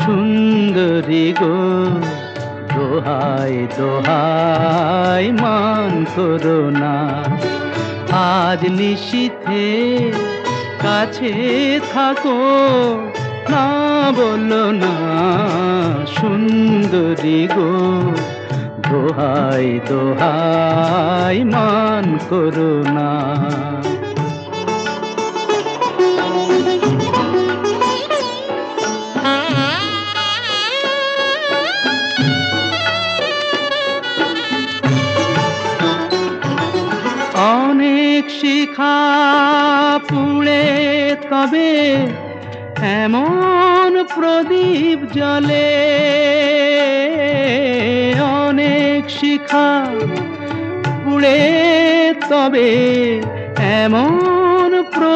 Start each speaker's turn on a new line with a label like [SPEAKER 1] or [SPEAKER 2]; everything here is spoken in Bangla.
[SPEAKER 1] সুন্দরী গো, দোহাই দোহাই মান করো না। আজ নিশীথে কাছে থাকো, না বলো না সুন্দরী গো, দোহাই দোহাই মান করো না। অনেক শিখা পুড়ে তবে এমন প্রদীপ জ্বলে, অনেক শিখা পুড়ে তবে এমন প্রদীপ